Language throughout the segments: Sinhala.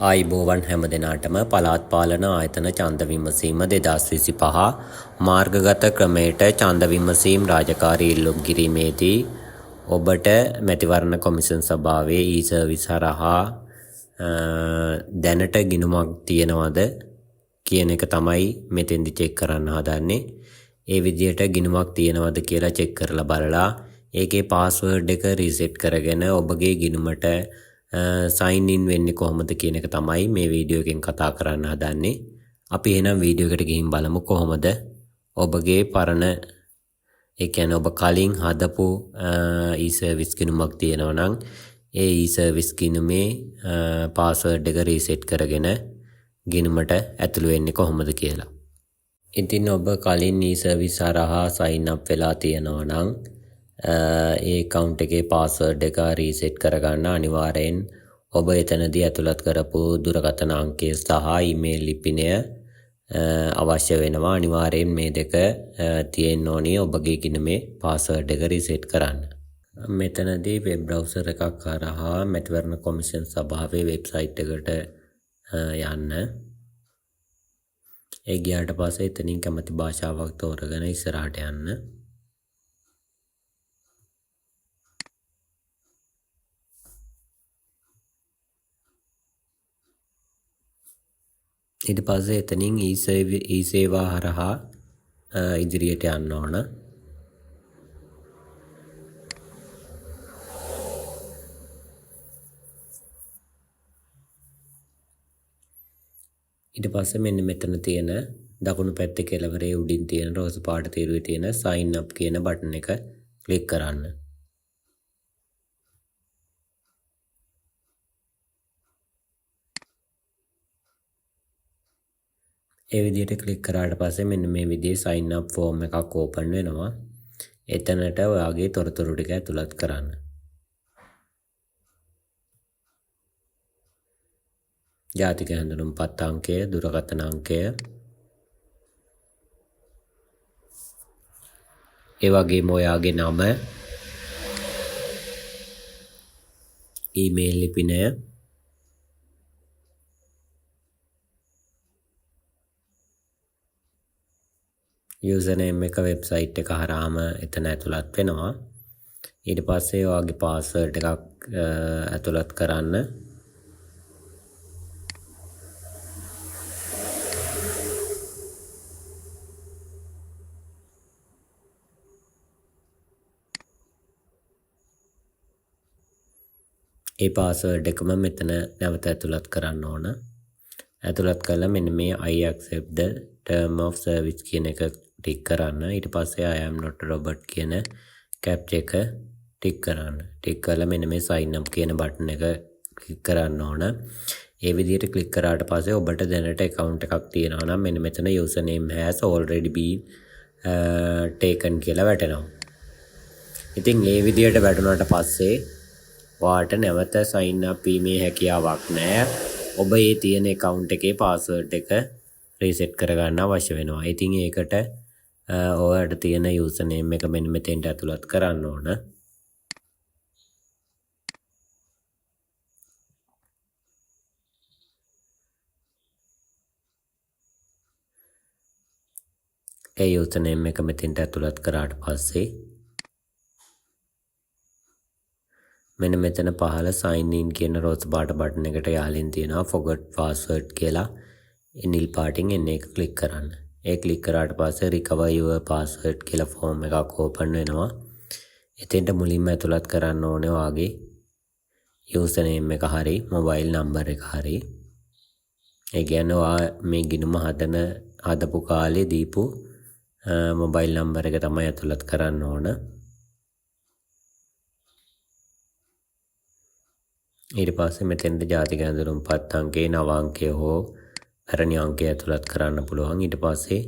ආයිබෝවන් හැම දෙනාටම පළාත් පාලන ආයතන ඡන්ද විමසීම 2025 මාර්ගගත ක්‍රමයට ඡන්ද විමසීම් රාජකාරී ඉල්ලුම් කිරීමේදී ඔබට මැතිවරණ කොමිෂන් සභාවේ ඊ-සර්විස් හරහා දැනට ගිණුමක් තියෙනවද කියන එක තමයි මෙතෙන්දි චෙක් කරන්න හදන්නේ. ඒ විදිහට ගිණුමක් තියෙනවද කියලා චෙක් කරලා බලලා ඒකේ පාස්වර්ඩ් එක රීසෙට් කරගෙන ඔබගේ ගිණුමට සයින් ඉන් වෙන්නේ කොහොමද කියන එක තමයි මේ වීඩියෝ එකෙන් කතා කරන්න හදන්නේ. අපි එහෙනම් වීඩියෝ එකට ගිහින් බලමු කොහොමද ඔබගේ පරණ ඒ කියන්නේ ඔබ කලින් හදපු ඊ-සර්විස් ගිණුමක් තියෙනවා නම් ඒ ඊ-සර්විස් ගිණුමේ පාස්වර්ඩ් එක රීසෙට් කරගෙන ගිණුමට ඇතුළු වෙන්නේ කොහොමද කියලා. ඉතින් ඔබ කලින් ඊ-සර්විස් හරහා සයින් අප් වෙලා තියෙනවා නම් ඒ account එකේ password එක reset කරගන්න අනිවාර්යෙන් ඔබ එතනදී ඇතුළත් කරපු දුරකථන අංකය සහ email ලිපිනය අවශ්‍ය වෙනවා. අනිවාර්යෙන් මේ දෙක තියෙන්න ඕනේ ඔබගේ ගිණුමේ password එක reset කරන්න. මෙතනදී web browser එකක් හරහා මැතිවරණ කොමිෂන් සභාවේ website එකට යන්න. ඒ ගියාට පස්සේ එතනින් කැමති භාෂාවක් තෝරගෙන ඉස්සරහට යන්න. ඊට පස්සේ එතනින් ඊ-සේවා හරහා ඉදිරියට යන්න ඕන. ඊට පස්සේ මෙන්න මෙතන තියෙන දකුණු පැත්තේ කෙළවරේ උඩින් තියෙන රෝස පාට තීරුවේ තියෙන sign up කියන බටන් එක ක්ලික් කරන්න. ඒ විදිහට ක්ලික් කරාට පස්සේ මෙන්න මේ විදිහේ sign up form එකක් open වෙනවා. එතනට ඔයාගේ තොරතුරු ටික ඇතුළත් කරන්න. ජාතික හැඳුනුම්පත් අංකය, දුරකථන අංකය, ඒ වගේම ඔයාගේ නම, ඊමේල් ලිපිනය, යූසර්නේම් එක වෙබ්සයිට් එක හරහාම එතන ඇතුළත් වෙනවා. ඊට පස්සේ ඔයාගේ පාස්වර්ඩ් එකක් ඇතුළත් කරන්න. ඒ පාස්වර්ඩ් එකම මෙතන නැවත ඇතුළත් කරන්න ඕන. ඇතුළත් කළා මෙන්න මේ I accept the term of service කියන එක ටික් කරන්න. ඊට පස්සේ I am not a robot කියන captcha එක ටික් කරන්න. ටික් කරලා මෙන්න මේ sign up කියන බටන් එක ක්ලික් කරන්න ඕන. ඒ විදිහට ක්ලික් කරාට පස්සේ ඔබට දැනට account එකක් තියෙනවා නම් මෙන්න මෙතන username has already been taken කියලා වැටෙනවා. ඉතින් මේ විදිහට වැටුණාට පස්සේ ඔයාට නැවත sign up වීමේ හැකියාවක් නැහැ. ඔබ ඒ තියෙන account එකේ password එක reset කරගන්න අවශ්‍ය වෙනවා. ඉතින් ඒකට ඔයාට තියෙන username එක මෙන්න මෙතෙන්ට ඇතුළත් කරන්න ඕන. ඒ username එක මෙතෙන්ට ඇතුළත් කරාට පස්සේ මෙන්න මෙතන පහළ sign in කියන රෝස් පාට බටන් එකට යාලින් තියෙනවා forgot password කියලා. ඒ නිල් පාටින් එන්නේ එක ක්ලික් කරන්න. ඒ ක්ලික් කරාට පස්සේ recover your password කියලා form එකක් open වෙනවා. එතෙන්ට මුලින්ම ඇතුළත් කරන්න ඕනේ ඔයාගේ username එක හරි mobile number එක හරි. ඒ කියන්නේ ඔයා මේ ගිණුම හදපු කාලේ දීපු mobile number එක තමයි ඇතුළත් කරන්න ඕන. ඊට පස්සේ මෙතෙන්ට ජාතික හැඳුනුම්පත් අංකේ නව අංකය හෝ පැරණි අංකය ඇතුළත් කරන්න පුළුවන්. ඊට පස්සේ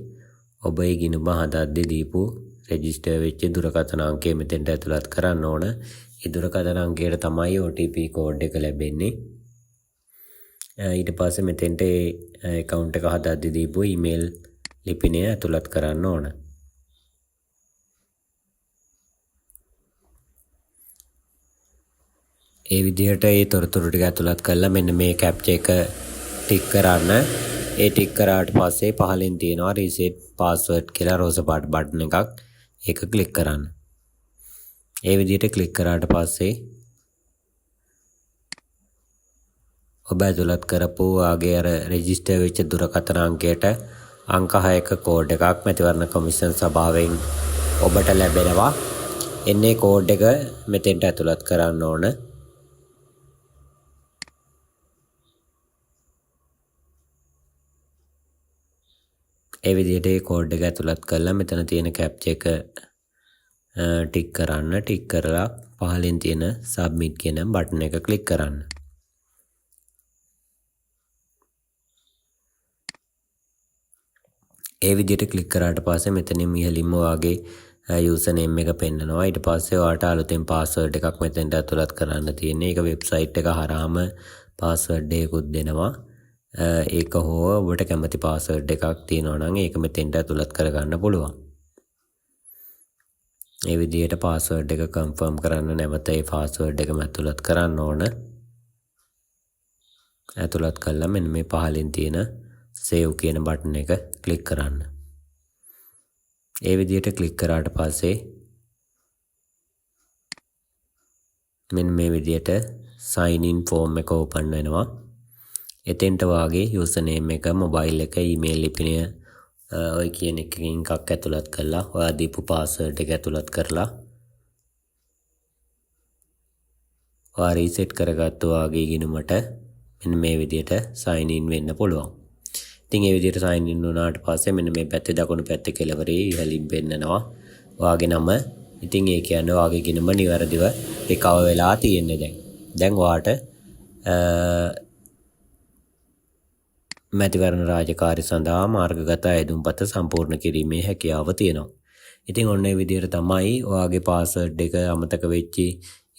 ඔබ ඒ ගිණුම හදද්දී දීපු රෙජිස්ටර් වෙච්ච දුරකථන අංකය මෙතෙන්ට ඇතුළත් කරන්න ඕන. ඒ දුරකථන අංකයට තමයි OTP කෝඩ් එක ලැබෙන්නේ. ඊට පස්සේ මෙතෙන්ට ඒ account එක හදද්දී දීපු email ලිපිනය ඇතුළත් කරන්න ඕන. ඒ විදිහට ඒ තොරතුරු ටික ඇතුළත් කරලා මෙන්න මේ captcha එක ටික් කරන්න. ඒ ටික් කරාට පස්සේ පහලින් තියෙනවා රීසෙට් පාස්වර්ඩ් කියලා රෝස පාට බටන් එකක්. ඒක ක්ලික් කරන්න. ඒ විදිහට ක්ලික් කරාට පස්සේ ඔබ ඇතුළත් කරපු ආගේ අර රෙජිස්ටර් වෙච්ච දුරකථන අංකයට අංක 6ක කෝඩ් එකක් මැතිවරණ කොමිෂන් සභාවෙන් ඔබට ලැබෙනවා. එන්නේ කෝඩ් එක මෙතෙන්ට ඇතුළත් කරන්න ඕන. ඒ විදිහට ඒ කෝඩ් එක ඇතුළත් කරලා මෙතන තියෙන කැප්චා එක ටික් කරන්න. ටික් කරලා පහලින් තියෙන සබ්මිට් කියන බටන් එක ක්ලික් කරන්න. ඒ විදිහට ක්ලික් කරාට පස්සේ මෙතනින් ඉහළින්ම ඔයාගේ යූසර් නේම් එක පෙන්නනවා. ඊට පස්සේ ඔයාලට අලුතෙන් පාස්වර්ඩ් එකක් මෙතෙන්ට ඇතුළත් කරන්න තියෙන්නේ. ඒක වෙබ්සයිට් එක හරහාම පාස්වර්ඩ් එකකුත් දෙනවා. ඒක හෝ ඔබට කැමති පාස්වර්ඩ් එකක් තියෙනවා නම් ඒක මෙතෙන්ට ඇතුළත් කරගන්න පුළුවන්. මේ විදිහට පාස්වර්ඩ් එක කන්ෆර්ම් කරන්න නැවත ඒ පාස්වර්ඩ් එකම ඇතුළත් කරන්න ඕන. ඇතුළත් කළා මෙන්න මේ පහලින් තියෙන සේව් කියන බටන් එක ක්ලික් කරන්න. ඒ විදිහට ක්ලික් කරාට පස්සේ මෙන්න මේ විදිහට sign in form එක open වෙනවා. එතෙන්ට වාගේ යූසර් නේම් එක, මොබයිල් එක, ඊමේල් ලිපිනය ඔය කියන එකකින් එකක් ඇතුළත් කරලා ඔයා දීපු පාස්වර්ඩ් එක ඇතුළත් කරලා ඔයා රීසෙට් කරගත්තු වාගේ ගිණුමට මෙන්න මේ විදිහට sign in වෙන්න පුළුවන්. ඉතින් මේ විදිහට sign in වුණාට පස්සේ මෙන්න මේ පැත්තේ දකුණු පැත්තේ කෙළවරේ ඉහළින් පෙන්නනවා ඔයාගේ නම. ඉතින් ඒ කියන්නේ ඔයාගේ ගිණුම නිවැරදිව recover වෙලා තියෙන්නේ දැන්. දැන් ඔයාට මැතිවරණ රාජකාරී සඳහා මාර්ගගත අයදුම්පත සම්පූර්ණ කිරීමේ හැකියාව තියෙනවා. ඉතින් ඔන්න ඒ විදිහට තමයි ඔයාගේ පාස්වර්ඩ් එක අමතක වෙච්චි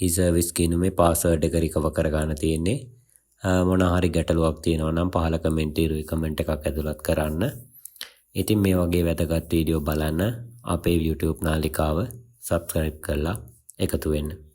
e-service ගිණුමේ පාස්වර්ඩ් එක රිකවර් කරගන්න තියෙන්නේ. මොන හරි ගැටලුවක් තියෙනවා නම් පහල කමෙන්ට් එකක් ඇතුළත් කරන්න. ඉතින් මේ වගේ වැදගත් වීඩියෝ බලන්න අපේ YouTube නාලිකාව subscribe කරලා එකතු වෙන්න.